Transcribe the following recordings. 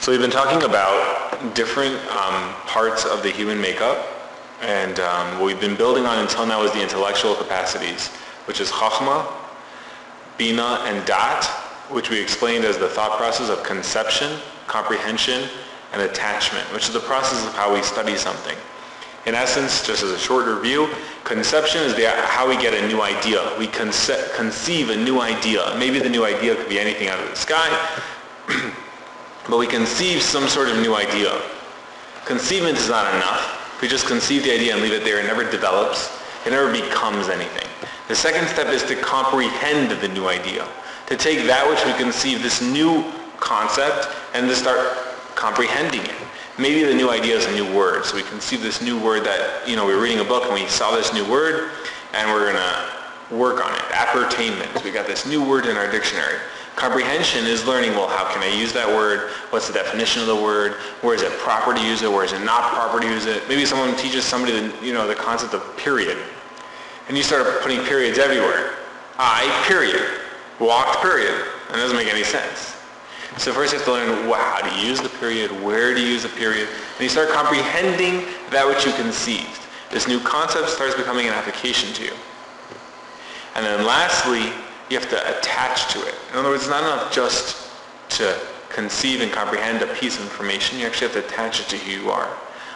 So we've been talking about different parts of the human makeup, and what we've been building on until now is the intellectual capacities, which is Chochma, Bina, and Daat, which we explained as the thought process of conception, comprehension, and attachment, which is the process of how we study something. In essence, just as a short review, conception is how we get a new idea. We conceive a new idea. Maybe the new idea could be anything out of the sky, but we conceive some sort of new idea. Conceivement is not enough. If we just conceive the idea and leave it there, it never develops. It never becomes anything. The second step is to comprehend the new idea. To take that which we conceive, this new concept, and to start comprehending it. Maybe the new idea is a new word. So we conceive this new word that, we're reading a book and we saw this new word and we're going to work on it. Appertainment. We got this new word in our dictionary. Comprehension is learning, well, how can I use that word? What's the definition of the word? Where is it proper to use it? Where is it not proper to use it? Maybe someone teaches somebody the concept of period. And you start putting periods everywhere. I, period. Walked, period. And it doesn't make any sense. So first you have to learn how to use the period, where to use the period, and you start comprehending that which you conceived. This new concept starts becoming an application to you. And then lastly, you have to attach to it. In other words, it's not enough just to conceive and comprehend a piece of information. You actually have to attach it to who you are.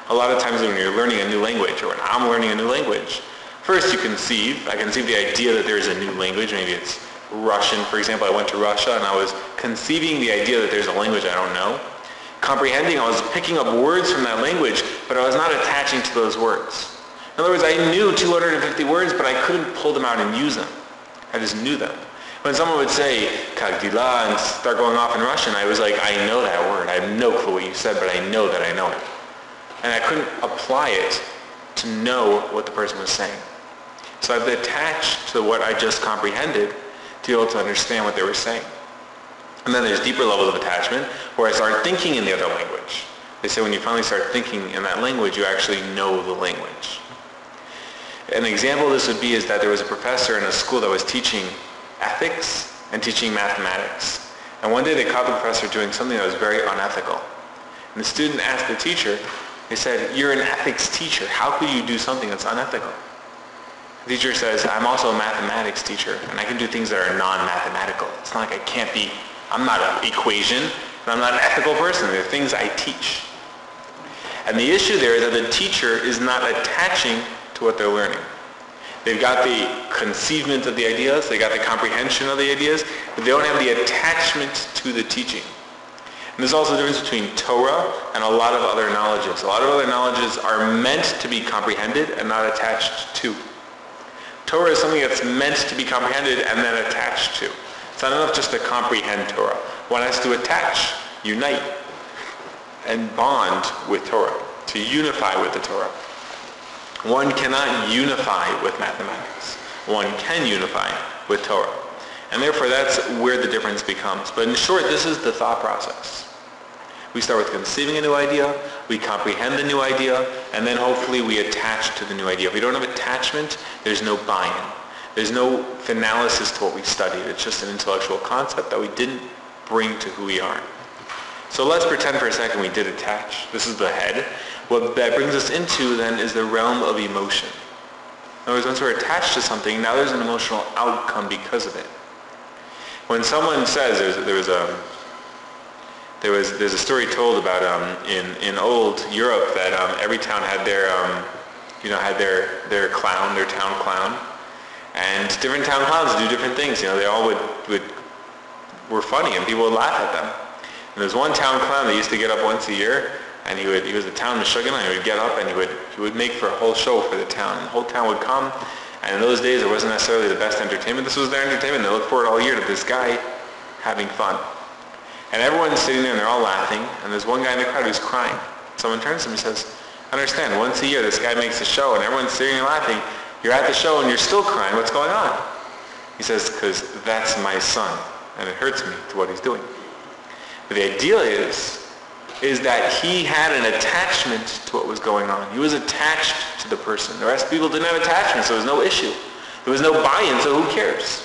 A lot of times when you're learning a new language, or when I'm learning a new language, first I conceive the idea that there is a new language. Maybe it's Russian, for example. I went to Russia and I was conceiving the idea that there's a language I don't know. Comprehending, I was picking up words from that language, but I was not attaching to those words. In other words, I knew 250 words, but I couldn't pull them out and use them. I just knew them. When someone would say, Kagdila, and start going off in Russian, I was like, I know that word. I have no clue what you said, but I know that I know it. And I couldn't apply it to know what the person was saying. So I have to attach to what I just comprehended to be able to understand what they were saying. And then there's deeper levels of attachment where I start thinking in the other language. They say when you finally start thinking in that language, you actually know the language. An example of this would be is that there was a professor in a school that was teaching ethics and teaching mathematics. And one day they caught the professor doing something that was very unethical. And the student asked the teacher, they said, "You're an ethics teacher. How could you do something that's unethical?" The teacher says, "I'm also a mathematics teacher, and I can do things that are non-mathematical. It's not like I'm not an equation, and I'm not an ethical person. There are things I teach." And the issue there is that the teacher is not attaching to what they're learning. They've got the conceivement of the ideas, they got the comprehension of the ideas, but they don't have the attachment to the teaching. And there's also a difference between Torah and a lot of other knowledges. A lot of other knowledges are meant to be comprehended and not attached to. Torah is something that's meant to be comprehended and then attached to. It's not enough just to comprehend Torah. One has to attach, unite, and bond with Torah, to unify with the Torah. One cannot unify with mathematics. One can unify with Torah. And therefore that's where the difference becomes. But in short, this is the thought process. We start with conceiving a new idea, we comprehend the new idea, and then hopefully we attach to the new idea. If we don't have attachment, there's no buy-in. There's no analysis to what we studied. It's just an intellectual concept that we didn't bring to who we are. So let's pretend for a second we did attach. This is the head. What that brings us into then is the realm of emotion. In other words, once we're attached to something, now there's an emotional outcome because of it. When someone says, there's a story told about in old Europe that every town had their clown, their town clown, and different town clowns do different things. They all were funny and people would laugh at them. And there's one town clown that used to get up once a year, and he was a town Meshuggah, and he would get up and he would make for a whole show for the town. And the whole town would come, and in those days it wasn't necessarily the best entertainment. This was their entertainment. They looked forward all year to this guy having fun. And everyone's sitting there and they're all laughing, and there's one guy in the crowd who's crying. Someone turns to him and says, "Understand, once a year this guy makes a show and everyone's sitting and laughing. You're at the show and you're still crying. What's going on?" He says, "Because that's my son, and it hurts me to what he's doing." But the idea is that he had an attachment to what was going on. He was attached to the person. The rest of the people didn't have attachment, so there was no issue. There was no buy-in, so who cares?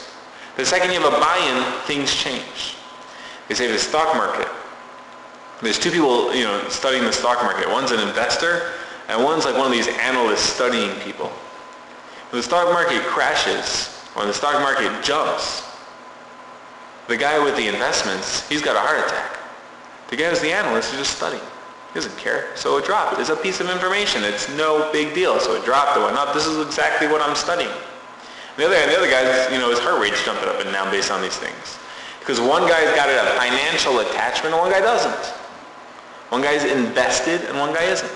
The second you have a buy-in, things change. They say the stock market, There's two people, studying the stock market. One's an investor, and one's like one of these analysts studying people. When the stock market crashes, when the stock market jumps, the guy with the investments, he's got a heart attack. The guy who's the analyst is just studying. He doesn't care. So it dropped. It's a piece of information. It's no big deal. So it dropped, it went up. This is exactly what I'm studying. The other guy, his heart rate's jumping up and down based on these things. Because one guy's got a financial attachment and one guy doesn't. One guy's invested and one guy isn't.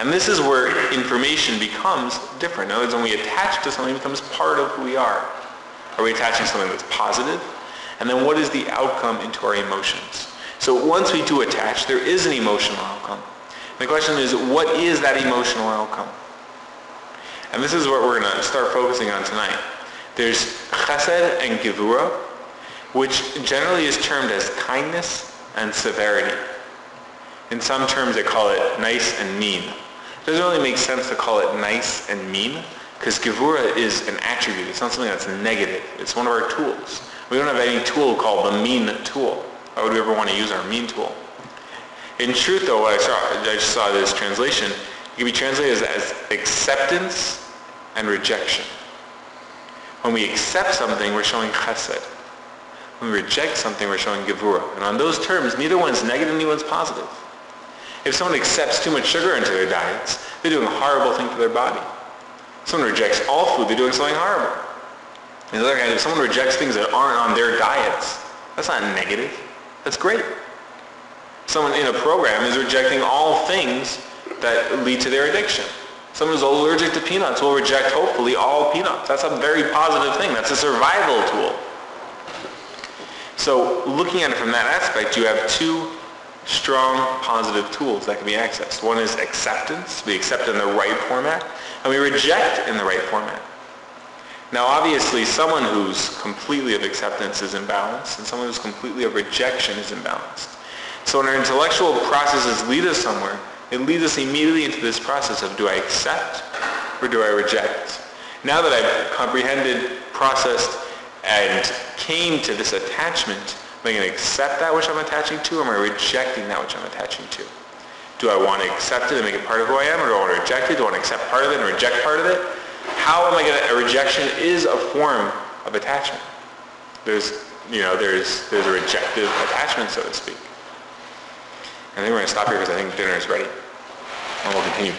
And this is where information becomes different. In other words, when we attach to something, it becomes part of who we are. Are we attaching something that's positive? And then what is the outcome into our emotions? So once we do attach, there is an emotional outcome. And the question is, what is that emotional outcome? And this is what we're going to start focusing on tonight. There's chesed and gevura, which generally is termed as kindness and severity. In some terms, they call it nice and mean. It doesn't really make sense to call it nice and mean, because gevura is an attribute. It's not something that's negative. It's one of our tools. We don't have any tool called the mean tool. Why would we ever want to use our mean tool? In truth, though, I just saw this translation. It can be translated as acceptance and rejection. When we accept something, we're showing chesed. When we reject something, we're showing gevura. And on those terms, neither one's negative, neither one's positive. If someone accepts too much sugar into their diets, they're doing a horrible thing to their body. If someone rejects all food, they're doing something horrible. On the other hand, if someone rejects things that aren't on their diets, that's not negative. That's great. Someone in a program is rejecting all things that lead to their addiction. Someone who's allergic to peanuts will reject, hopefully, all peanuts. That's a very positive thing. That's a survival tool. So looking at it from that aspect, you have two strong positive tools that can be accessed. One is acceptance. We accept in the right format, and we reject in the right format. Now obviously someone who's completely of acceptance is imbalanced, and someone who's completely of rejection is imbalanced. So when our intellectual processes lead us somewhere, it leads us immediately into this process of, do I accept or do I reject? Now that I've comprehended, processed, and came to this attachment, am I going to accept that which I'm attaching to, or am I rejecting that which I'm attaching to? Do I want to accept it and make it part of who I am, or do I want to reject it? Do I want to accept part of it and reject part of it? How am I going to, a rejection is a form of attachment. There's a rejective attachment, so to speak. I think we're going to stop here because I think dinner is ready. And we'll continue.